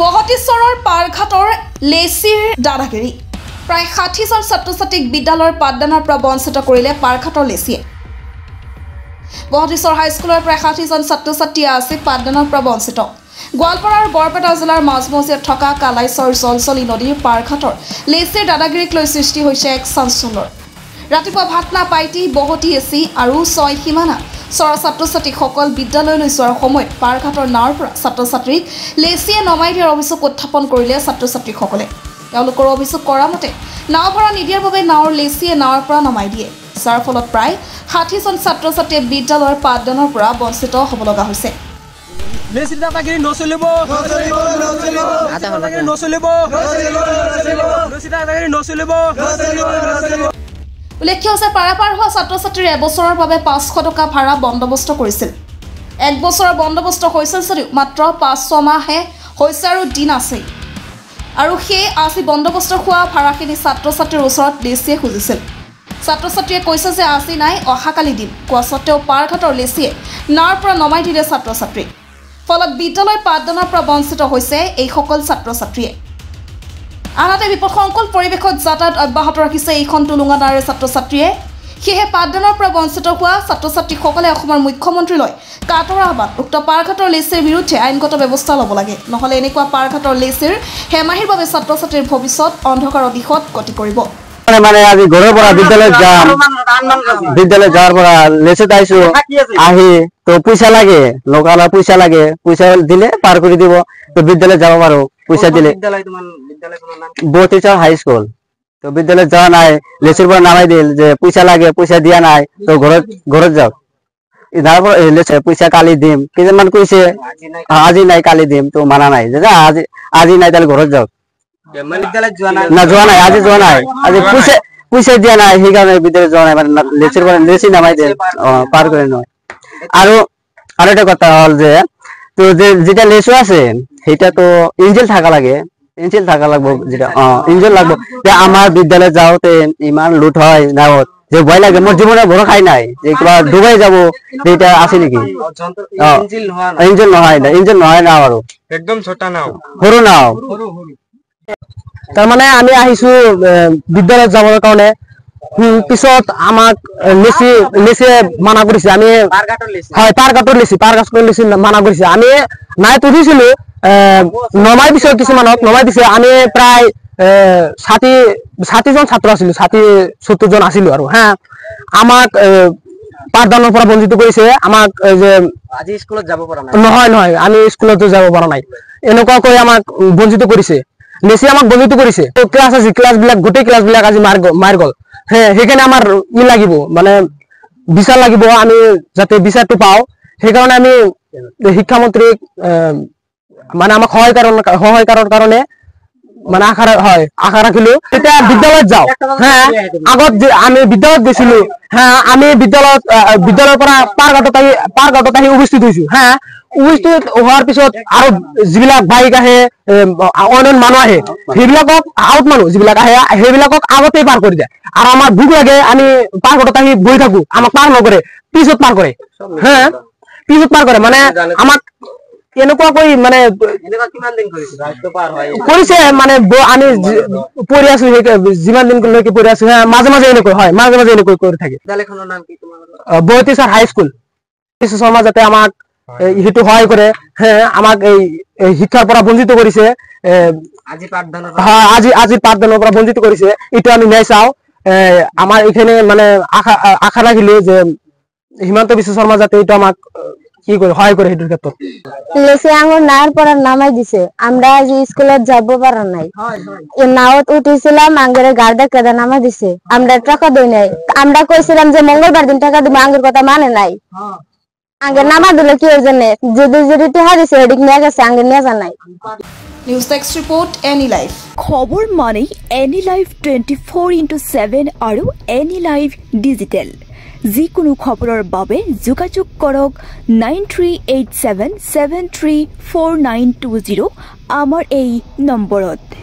বহতীশ্বৰৰ পাৰঘাটৰ লেচিৰ দাদাগিৰি প্ৰায় ৬০ জন ছাত্ৰ-ছাত্ৰীক বিদ্যালয়ৰ পাঠদানৰ পৰা বঞ্চিত কৰিলে পাৰঘাটৰ লেচিয়ে। বহতীশ্বৰ হাইস্কুলৰ প্ৰায় ৬০ জন ছাত্ৰ-ছাত্ৰী আছে পাঠদানৰ পৰা বঞ্চিত। গোৱালপাৰা আৰু বৰপেটা জিলাৰ মাজমজিয়াত থকা কালাইছৰ জলজলি নদীৰ পাৰঘাটৰ লেচিৰ দাদাগিৰিক লৈ সৃষ্টি হৈছে এক চাঞ্চল্যৰ। ৰাতিপুৱা ভাত নাপাইতি বহতী এচি আৰু ৬ সীমানা চৰা ছাত্ৰ-ছাত্ৰীসকল বিদ্যালয়লৈ যোৱাৰ সময়ত পাৰঘাটৰ নাৱৰ পৰা ছাত্ৰ-ছাত্ৰীক লেচিয়ে নমাই দিয়াৰ অভিযোগ উত্থাপন কৰিলে ছাত্ৰ-ছাত্ৰীসকলে। তেওঁলোকৰ অভিযোগ কৰা মতে নাও ভৰা নিদিয়াৰ বাবে নাৱৰ লেচিয়ে নাৱৰ পৰা নমাই দিয়ে, যাৰ ফলত প্ৰায় ৬০ জন ছাত্ৰ-ছাত্ৰীয়ে বিদ্যালয়ৰ পাঠদানৰ পৰা বঞ্চিত হ'ব লগা হৈছে। উল্লেখ্য যে পাৰাপাৰ হোৱা ছাত্ৰ-ছাত্ৰীৰ এবছৰৰ বাবে ৫০০ টকা ভাড়া বন্দোবস্ত কৰিছিল। ১ বছৰৰ বন্দোবস্ত হৈছিল যদিও মাত্ৰ ৫-৬ মাহহে হৈছে আৰু দিন আছে। আৰু সেই আজি বন্দোবস্ত হোৱা ভাড়াখিনি ছাত্ৰ-ছাত্ৰীৰ ওচৰত লেচিয়ে খুজিছিল। ছাত্ৰ-ছাত্ৰীয়ে কৈছে যে আজি নাই অহাকালি দিম কোৱা সত্ত্বেও পাৰঘাটৰ লেচিয়ে নাৱৰ পৰা নমাই দিলে ছাত্ৰ-ছাত্ৰীক। ফলত বিদ্যালয় পাঠদানৰ পৰা বঞ্চিত হৈছে এইসকল ছাত্ৰ-ছাত্ৰীয়ে। আনহাতে বিপদসংকুল পৰিৱেশত যাতায়াত অব্যাহত ৰাখিছে এইখন টুলুঙা নাৱৰে ছাত্ৰ-ছাত্ৰীয়ে। সেয়েহে পাঠদানৰ পৰা বঞ্চিত হোৱা ছাত্ৰ-ছাত্ৰীসকলে অসমৰ মুখ্যমন্ত্ৰীলৈ কাটৰ আহ্বান, উক্ত পাৰঘাটৰ লেচিৰ বিৰুদ্ধে আইনগত ব্যৱস্থা ল'ব লাগে, নহ'লে এনেকুৱা পাৰঘাটৰ লেচিৰ হেমাহিৰ বাবে ছাত্ৰ-ছাত্ৰীৰ ভৱিষ্যত অন্ধকাৰৰ দিশত গতি কৰিব। মানে আজি ঘৰৰ পৰা বিদ্যালয়ত যাম, বিদ্যালয়ত যাওয়ার পর লেচত আইসো আহি তো পয়সা লাগে, লোকাল পয়সা লাগে, পয়সা দিলে পার করে দিব তো বিদ্যালয় যাব পারো পয়সা দিলে। বহতীশ্বর হাই স্কুল তো বিদ্যালয় যাওয়া নাই, লেচের পর নামাই দিল যে পয়সা লাগে, পয়সা দিয়া নাই তো ঘরত যাও। তারপর পয়সা কালি দিম, কেইজনমান কৈছে আজি নাই কালি দিম তো মানা নাই যে আজি নাই তাহলে ঘরত যাও। না যোৱা নাই, আজি যোৱা নাই, আজি পইচা দিয়া নাই, সেইকাৰণে বিদ্যালয় যোৱা নাই, মানে লেচিৰ পৰা লেচি নামাই দিয়ে পাৰ কৰে নয়। আৰু এটা কথা হল যে তো যেটা লেচু আছে সেটা তো ইঞ্জিল থাকা লাগে, ইঞ্জিল থাকা লাগবো, যেটা ইঞ্জিল লাগবো। আমার বিদ্যালয় যাওতে ইমান লুট হয় নাওত যে ভয় লাগে, মোর জীবনে বড় খাই নাই যে কিবা ডুবাই যাব এটা আছে নেকি? ইঞ্জিল নহয় না, ইঞ্জিল নহয় না, আৰু একদম ছোটা নাও, সৰু নাও। তাৰ মানে আমি আহিছো বিদ্যালয়ত যাবৰ কাৰণে, পিছত আমাক লেচি মানা কৰিছে। আমি হয় পাৰঘাটৰ লেচি মানা কৰিছে। আমি নাই তুলিছিলো, নমাই দিছে, কিছুমানক নমাই দিছে। আমি প্ৰায় ৬০ জন ছাত্ৰ আছিলো, ৬০-৭০ জন আছিলো আৰু হ্যাঁ। আমাক পাঠদানৰ পৰা বঞ্চিত কৰিছে। আমাক যে আজি স্কুলত যাব পৰা নাই, নহয় আমি স্কুলতো যাব পৰা নাই, এনেকুৱা কৰি আমাক বঞ্চিত কৰিছে। লেচি আমাক বঞ্চিত কৰিছে। ক্লাছ আছে, ক্লাছ বিলাক গোটেই ক্লাছ বিলাক আজি মাৰ গল। সেইকাৰণে আমাৰ লাগিব, মানে বিচাৰ লাগিব, আমি যাতে বিচাৰটো পাওঁ। সেইকাৰণে আমি শিক্ষামন্ত্ৰীক মানে আমাক সহায় কৰাৰ কাৰণে মানে আশা ৰাখিলো। এতিয়া বিদ্যালয়ত যাওঁ, হ্যাঁ আগত যে আমি বিদ্যালয়ত গৈছিলো, হ্যাঁ আমি বিদ্যালয়ৰ পৰা পাৰঘাটত আহি উপস্থিত হৈছো। হ্যাঁ উপস্থিত হোৱাৰ পিছত আৰু যিবিলাক বাইক আহে, অন্য মানুহ আহে, সেইবিলাকক আউট মানুহ যিবিলাক আহে সেইবিলাকক আগতেই পাৰ কৰি যায়। আৰু আমাৰ ভোক লাগে, আমি পাৰঘাটত আহি বহি থাকো, আমাক পাৰ নকৰে, পিছত পাৰ কৰে। হ্যাঁ পিছত পাৰ কৰে, মানে আমাক এনেকুৱাকৈ মানে কৰিছে। মানে আমি পঢ়ি আছো, যিমান দিনলৈকে পঢ়ি আছো, হ্যাঁ মাজে মাজে এনেকৈ হয়, মাজে মাজে এনেকৈ কৰি থাকে। বহতীশ্বৰ হাই স্কুল শৰ্মা যাতে আমাক সেইটো সহায় কৰে, হ্যাঁ আমাক এই শিক্ষাৰ পৰা বঞ্চিত কৰিছে, আজি পাঠদানৰ পৰা বঞ্চিত কৰিছে। এইটো আমি ন্যায় চাওঁ। আমাৰ এইখানে মানে আশা ৰাখিলো যে হিমন্ত বিশ্ব শৰ্মা যাতে এইটো আমাক কি কৰে সহায় কৰে সেইটোৰ ক্ষেত্ৰত। লেচি আঙুর নাওর পর নামাই দিছে, আমরা আজ স্কুলত যাব পারা নাই। নাওত উঠেছিলাম, আঙ্গের গার্ডে কেদা নামাই দিছে, আমরা টাকা দেই নাই। আমরা কইছিলাম যে মঙ্গলবার দিন টাকা দিব, আঙ্গের কথা মানে নাই। আঙ্গের নামা দিলে কি ওর জন্য যদি টাকা দিছে হেডিক নিয়ে গেছে, আঙ্গের নিয়ে যা নাই। News desk report any live. খবর মানে এনি লাইভ 24/7 আৰু এনি লাইভ ডিজিটেল। যিকোনো খবৰৰ বাবে যোগাযোগ কৰক 9387734920 আমাৰ এই নম্বৰত।